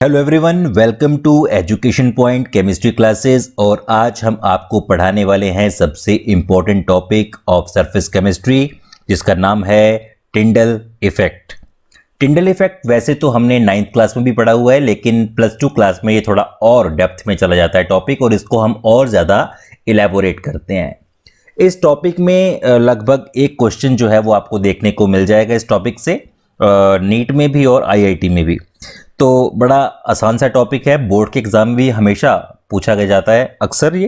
Hello everyone, welcome to education point chemistry classes. और आज हम आपको पढ़ाने वाले हैं सबसे important topic of surface chemistry, जिसका नाम है टिंडल इफेक्ट। टिंडल इफेक्ट वैसे तो हमने 9th क्लास में भी पढ़ा हुआ है, लेकिन +2 क्लास में ये थोड़ा और डेप्थ में चला जाता है टॉपिक, और इसको हम और ज़्यादा इलेबोरेट करते हैं। इस टॉपिक में लगभग एक क्वेश्चन जो है वो आपको देखने को मिल जाएगा इस टॉपिक से, नीट में भी और आईआईटी में भी। तो बड़ा आसान सा टॉपिक है, बोर्ड के एग्ज़ाम भी हमेशा पूछा गया जाता है अक्सर ये।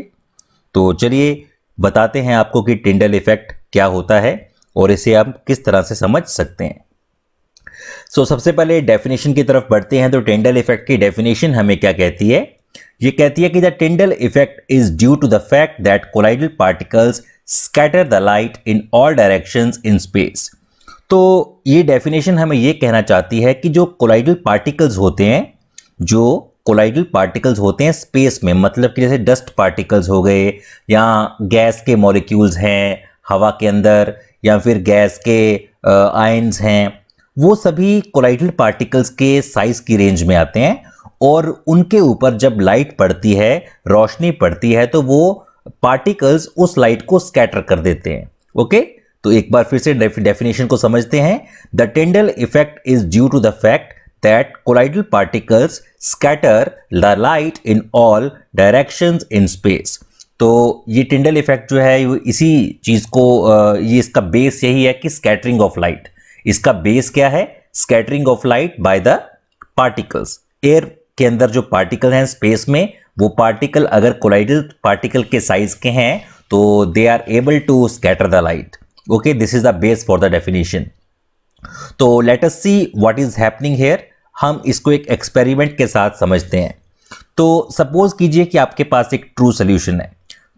तो चलिए बताते हैं आपको कि टिंडल इफेक्ट क्या होता है और इसे आप किस तरह से समझ सकते हैं। सबसे पहले डेफिनेशन की तरफ बढ़ते हैं। तो टिंडल इफेक्ट की डेफिनेशन हमें क्या कहती है? ये कहती है कि the Tyndall effect is due to the fact that colloidal particles scatter the light in all directions in space. तो ये डेफिनेशन हमें ये कहना चाहती है कि जो कोलाइडल पार्टिकल्स होते हैं स्पेस में, मतलब कि जैसे डस्ट पार्टिकल्स हो गए, या गैस के मॉलिक्यूल्स हैं हवा के अंदर, या फिर गैस के आयंस हैं, वो सभी कोलाइडल पार्टिकल्स के साइज की रेंज में आते हैं। और उनके ऊपर जब लाइट पड़ती है, रोशनी पड़ती है, तो वो पार्टिकल्स उस लाइट को स्कैटर कर देते हैं। ओके, तो एक बार फिर से डेफिनेशन को समझते हैं। The Tyndall effect is due to the fact that colloidal particles scatter the light in all directions in space. तो ये टिंडल इफेक्ट जो है इसी चीज को, ये इसका बेस यही है कि स्कैटरिंग ऑफ लाइट। इसका बेस क्या है? Scattering of light by the particles. Air के अंदर जो पार्टिकल हैं स्पेस में, वो पार्टिकल अगर कोलाइडल पार्टिकल के साइज के हैं तो they are able to scatter the light. Okay, this is the base for the definition. तो let us see what is happening here. हम इसको एक एक्सपेरिमेंट के साथ समझते हैं। तो सपोज कीजिए कि आपके पास एक ट्रू सोल्यूशन है।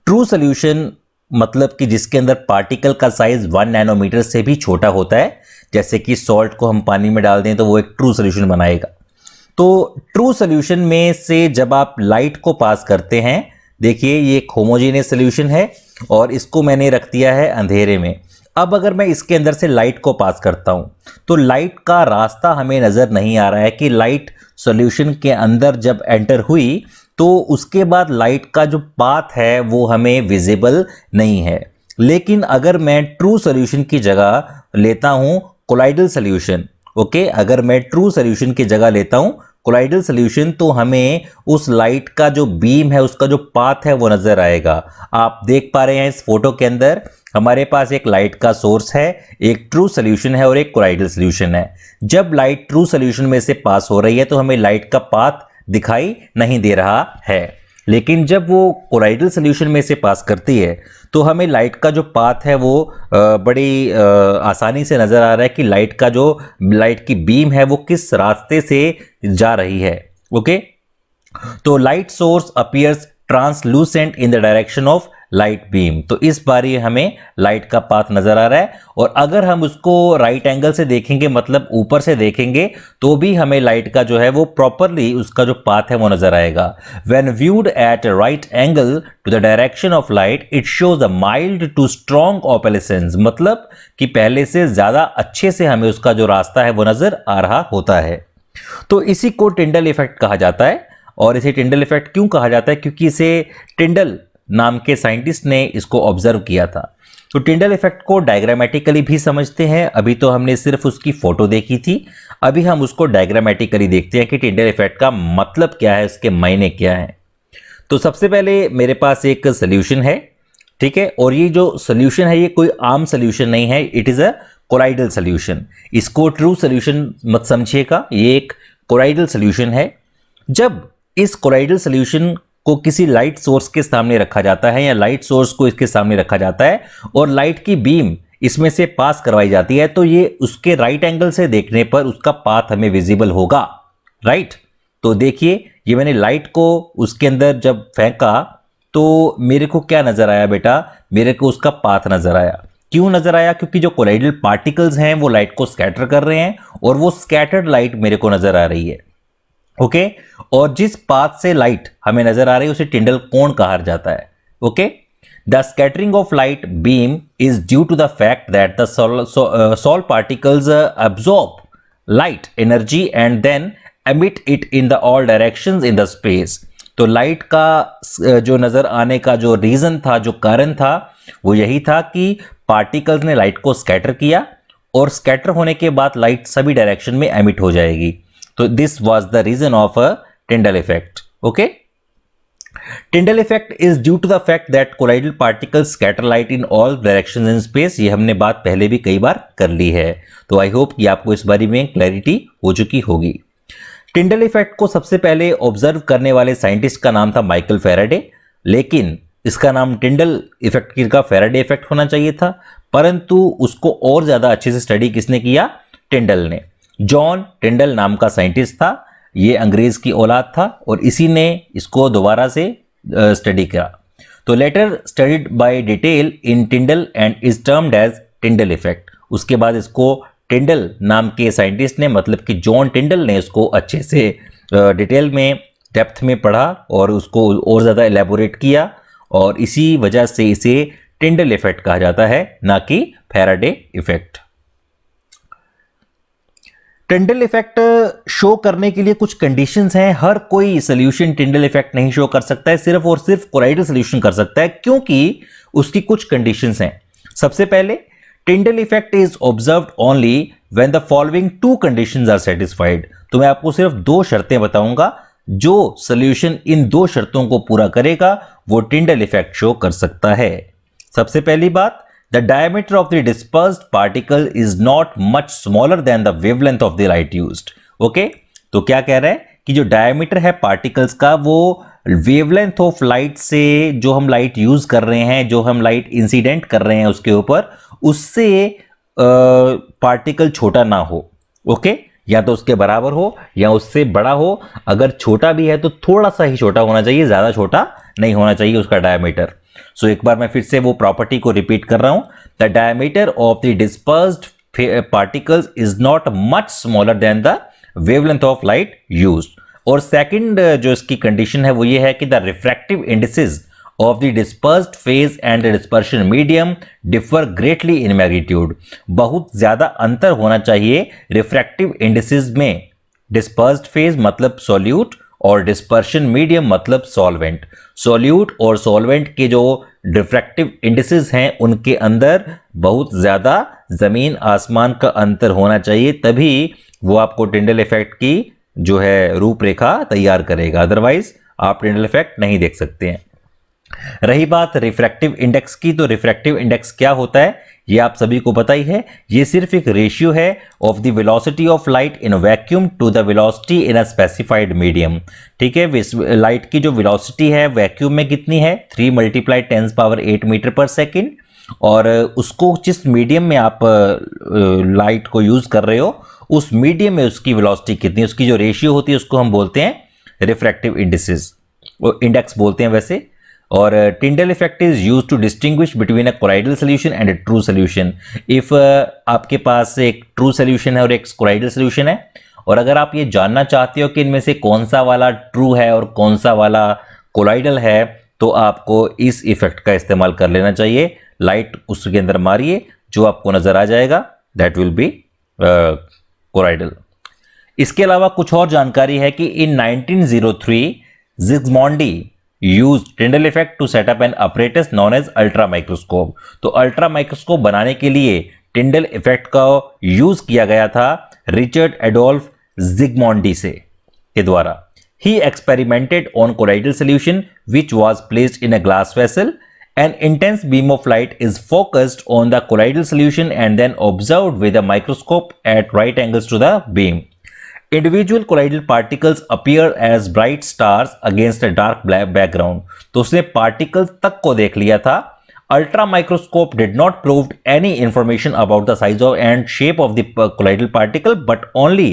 ट्रू सोल्यूशन मतलब कि जिसके अंदर पार्टिकल का साइज 1 नैनोमीटर से भी छोटा होता है। जैसे कि सॉल्ट को हम पानी में डाल दें तो वो एक ट्रू सोल्यूशन बनाएगा। तो ट्रू सोल्यूशन में से जब आप लाइट को पास करते हैं, देखिए ये एक होमोजेनियस सोल्यूशन है और इसको मैंने रख दिया है अंधेरे में। अब अगर मैं इसके अंदर से लाइट को पास करता हूं तो लाइट का रास्ता हमें नजर नहीं आ रहा है कि लाइट सॉल्यूशन के अंदर जब एंटर हुई तो उसके बाद लाइट का जो पाथ है वो हमें विजिबल नहीं है। लेकिन अगर मैं ट्रू सॉल्यूशन की जगह लेता हूं कोलाइडल सॉल्यूशन, ओके, अगर मैं ट्रू सॉल्यूशन की जगह लेता हूं कोलाइडल सॉल्यूशन, तो हमें उस लाइट का जो बीम है, उसका जो पाथ है वो नजर आएगा। आप देख पा रहे हैं इस फोटो के अंदर हमारे पास एक लाइट का सोर्स है, एक ट्रू सॉल्यूशन है और एक कोलाइडल सॉल्यूशन है। जब लाइट ट्रू सॉल्यूशन में से पास हो रही है तो हमें लाइट का पाथ दिखाई नहीं दे रहा है। लेकिन जब वो कोलाइडल सॉल्यूशन में से पास करती है तो हमें लाइट का जो पाथ है वो बड़ी आसानी से नज़र आ रहा है कि लाइट की बीम है वो किस रास्ते से जा रही है। ओके, तो light source appears translucent in the direction of light beam. तो इस बार ये हमें लाइट का पाथ नजर आ रहा है। और अगर हम उसको राइट एंगल से देखेंगे, मतलब ऊपर से देखेंगे, तो भी हमें लाइट का जो है वो प्रॉपरली उसका जो पाथ है वो नजर आएगा। When viewed at right angle to the direction of light it shows a mild to strong opalescence, मतलब कि पहले से ज्यादा अच्छे से हमें उसका जो रास्ता है वो नजर आ रहा होता है। तो इसी को टिंडल इफेक्ट कहा जाता है। और इसे टिंडल इफेक्ट क्यों कहा जाता है? क्योंकि इसे टिंडल नाम के साइंटिस्ट ने इसको ऑब्जर्व किया था। तो टिंडल इफेक्ट को डायग्रामेटिकली भी समझते हैं। अभी तो हमने सिर्फ उसकी फोटो देखी थी, अभी हम उसको डायग्रामेटिकली देखते हैं कि टिंडल इफेक्ट का मतलब क्या है, उसके मायने क्या है। तो सबसे पहले मेरे पास एक सोल्यूशन है, ठीक है, और ये जो सोल्यूशन है ये कोई आम सोल्यूशन नहीं है, it is a colloidal solution. इसको ट्रू सोल्यूशन मत समझिएगा, ये एक कोलाइडल सोल्यूशन है। जब इस कोलाइडल सोल्यूशन को किसी लाइट सोर्स के सामने रखा जाता है, या लाइट सोर्स को इसके सामने रखा जाता है और लाइट की बीम इसमें से पास करवाई जाती है, तो ये उसके राइट एंगल से देखने पर उसका पाथ हमें विजिबल होगा, राइट। तो देखिए ये मैंने लाइट को उसके अंदर जब फेंका तो मेरे को क्या नजर आया बेटा? मेरे को उसका पाथ नजर आया। क्यों नजर आया? क्योंकि जो कोलाइडल पार्टिकल्स हैं वो लाइट को स्कैटर कर रहे हैं और वो स्कैटर्ड लाइट मेरे को नजर आ रही है। ओके, और जिस पाथ से लाइट हमें नजर आ रही है उसे टिंडल कोण कहा जाता है। Okay, the scattering of light beam is due to the fact that the salt particles absorb light energy and then emit it in the all directions in the space। तो लाइट का जो नज़र आने का जो रीज़न था, जो कारण था, वो यही था कि पार्टिकल्स ने लाइट को स्कैटर किया और स्कैटर होने के बाद लाइट सभी डायरेक्शन में एमिट हो जाएगी। तो this was the reason of a Tyndall effect. Okay, Tyndall effect is due to the fact that colloidal particles scatter light in all directions in space. ये हमने बात पहले भी कई बार कर ली है, तो आई होप कि आपको इस बारे में क्लैरिटी हो चुकी होगी। टिंडल इफेक्ट को सबसे पहले ऑब्जर्व करने वाले साइंटिस्ट का नाम था माइकल फैराडे, लेकिन इसका नाम टिंडल इफेक्ट की जगह फैराडे इफेक्ट होना चाहिए था, परंतु उसको और ज़्यादा अच्छे से स्टडी किसने किया? टिंडल ने। जॉन टिंडल नाम का साइंटिस्ट था, ये अंग्रेज की औलाद था और इसी ने इसको दोबारा से स्टडी किया। तो later studied by detail in Tyndall and is termed as Tyndall effect. उसके बाद इसको टिंडल नाम के साइंटिस्ट ने, मतलब कि जॉन टिंडल ने इसको अच्छे से डिटेल में, डेप्थ में पढ़ा और उसको और ज़्यादा एलेबोरेट किया, और इसी वजह से इसे टिंडल इफेक्ट कहा जाता है, ना कि Faraday effect. Tyndall effect show करने के लिए कुछ कंडीशंस हैं। हर कोई सोल्यूशन टिंडल इफेक्ट नहीं शो कर सकता है, सिर्फ और सिर्फ कोलाइडल सोल्यूशन कर सकता है, क्योंकि उसकी कुछ कंडीशंस हैं। सबसे पहले, Tyndall effect is observed only when the following two conditions are satisfied. तो मैं आपको सिर्फ दो शर्तें बताऊंगा, जो सोल्यूशन इन दो शर्तों को पूरा करेगा वो टिंडल इफेक्ट शो कर सकता है। सबसे पहली बात, the diameter of the dispersed particle is not much smaller than the wavelength of the light used। Okay, तो क्या कह रहा है कि जो डायमीटर है पार्टिकल्स का, वो वेवलेंथ ऑफ लाइट से, जो हम लाइट यूज कर रहे हैं, जो हम लाइट इंसिडेंट कर रहे हैं उसके ऊपर, उससे पार्टिकल छोटा ना हो। ओके, या तो उसके बराबर हो या उससे बड़ा हो। अगर छोटा भी है तो थोड़ा सा ही छोटा होना चाहिए, ज्यादा छोटा नहीं होना चाहिए उसका डायमीटर। सो एक बार मैं फिर से वो प्रॉपर्टी को रिपीट कर रहा हूं, the diameter of the dispersed particles is not much smaller than the wavelength of light used. और सेकंड जो इसकी कंडीशन है वो ये है कि the refractive indices of the dispersed phase and the dispersion medium differ greatly in magnitude। बहुत ज्यादा अंतर होना चाहिए रिफ्रैक्टिव इंडिसेस में। डिस्पर्स्ड फेज मतलब सॉल्यूट और डिस्पर्शन मीडियम मतलब सॉल्वेंट। सॉल्यूट और सॉल्वेंट के जो रिफ्रैक्टिव इंडिसेस हैं उनके अंदर बहुत ज्यादा जमीन आसमान का अंतर होना चाहिए, तभी वो आपको टिंडल इफेक्ट की जो है रूपरेखा तैयार करेगा, अदरवाइज आप टिंडल इफेक्ट नहीं देख सकते हैं। रही बात रिफ्रैक्टिव इंडेक्स की, तो रिफ्रैक्टिव इंडेक्स क्या होता है ये आप सभी को पता ही है। ये सिर्फ एक रेशियो है of the velocity of light in vacuum to the velocity in a specified medium. ठीक है, लाइट की जो वेलोसिटी है वैक्यूम में कितनी है, 3 × 10⁸ मीटर पर सेकेंड, और उसको जिस मीडियम में आप लाइट को यूज कर रहे हो उस मीडियम में उसकी वेलोसिटी कितनी है, उसकी जो रेशियो होती है उसको हम बोलते हैं रिफ्रैक्टिव इंडिसेस, इंडेक्स बोलते हैं वैसे। और Tyndall effect is use to distinguish between a colloidal solution and a true solution. If आपके पास एक ट्रू सोल्यूशन है और एक कोलाइडल सोल्यूशन है, और अगर आप ये जानना चाहते हो कि इनमें से कौन सा वाला ट्रू है और कौन सा वाला कोलाइडल है, तो आपको इस इफेक्ट का इस्तेमाल कर लेना चाहिए। लाइट उसके अंदर मारिए, जो आपको नजर आ जाएगा दैट विल बी कोलाइडल। इसके अलावा कुछ और जानकारी है कि इन 1903 जिग्मॉन्डी used Tyndall effect to set up an apparatus known as ultra microscope. तो अल्ट्रा माइक्रोस्कोप बनाने के लिए टिंडल इफेक्ट का यूज किया गया था रिचर्ड एडोल्फ जिग्मॉन्डी से के द्वारा। He experimented on colloidal solution which was placed in a glass vessel. An intense beam of light is focused on the colloidal solution and then observed with a microscope at right angles to the beam. Individual colloidal particles appear as bright stars against a dark black background। तो उसने particles तक को देख लिया था। Ultra microscope did not prove any information about the size of and shape of the colloidal particle but only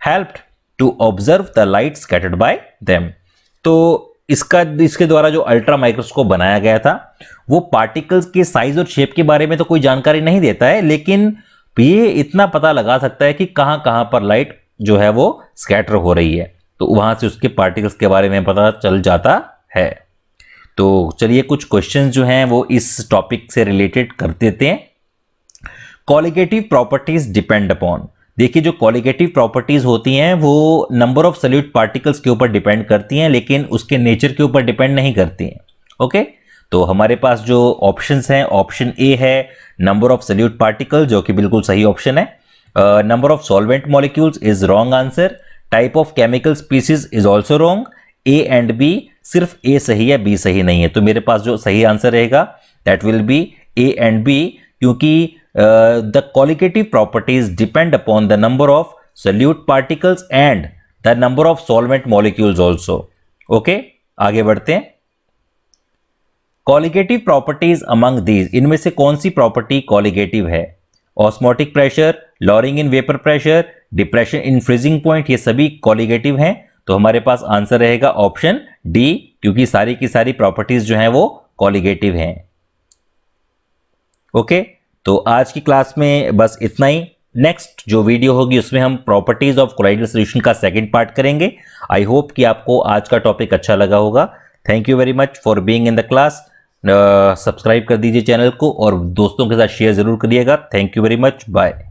helped to observe the light scattered by them। तो इसके द्वारा जो अल्ट्रा माइक्रोस्कोप बनाया गया था वो पार्टिकल्स के साइज और शेप के बारे में तो कोई जानकारी नहीं देता है, लेकिन ये इतना पता लगा सकता है कि कहां कहां पर लाइट जो है वो स्कैटर हो रही है, तो वहां से उसके पार्टिकल्स के बारे में पता चल जाता है। तो चलिए कुछ क्वेश्चंस जो हैं वो इस टॉपिक से रिलेटेड कर देते हैं। कॉलिगेटिव प्रॉपर्टीज डिपेंड अपॉन, देखिए जो कॉलिगेटिव प्रॉपर्टीज होती हैं वो नंबर ऑफ सॉल्यूट पार्टिकल्स के ऊपर डिपेंड करती हैं, लेकिन उसके नेचर के ऊपर डिपेंड नहीं करती हैं। ओके, तो हमारे पास जो ऑप्शंस हैं, ऑप्शन ए है नंबर ऑफ सॉल्यूट पार्टिकल, जो कि बिल्कुल सही ऑप्शन है। Number of solvent molecules is wrong answer. Type of chemical species is also wrong. A and B, सिर्फ ए सही है, बी सही नहीं है। तो मेरे पास जो सही आंसर रहेगा that will be A and B, क्योंकि the qualitative properties depend upon the number of solute particles and the number of solvent molecules also. Okay, आगे बढ़ते हैं। Colligative properties among these, इनमें से कौन सी प्रॉपर्टी कॉलिगेटिव है? Osmotic pressure, lowering in vapour pressure, depression in freezing point, ये सभी colligative हैं। तो हमारे पास आंसर रहेगा ऑप्शन डी, क्योंकि सारी की सारी प्रॉपर्टीज जो हैं वो कॉलिगेटिव हैं। ओके, तो आज की क्लास में बस इतना ही। नेक्स्ट जो वीडियो होगी उसमें हम प्रॉपर्टीज ऑफ कोलाइडल सॉल्यूशन का सेकंड पार्ट करेंगे। आई होप कि आपको आज का टॉपिक अच्छा लगा होगा। Thank you very much for being in the class. Subscribe कर दीजिए चैनल को और दोस्तों के साथ शेयर जरूर करिएगा। Thank you very much, bye.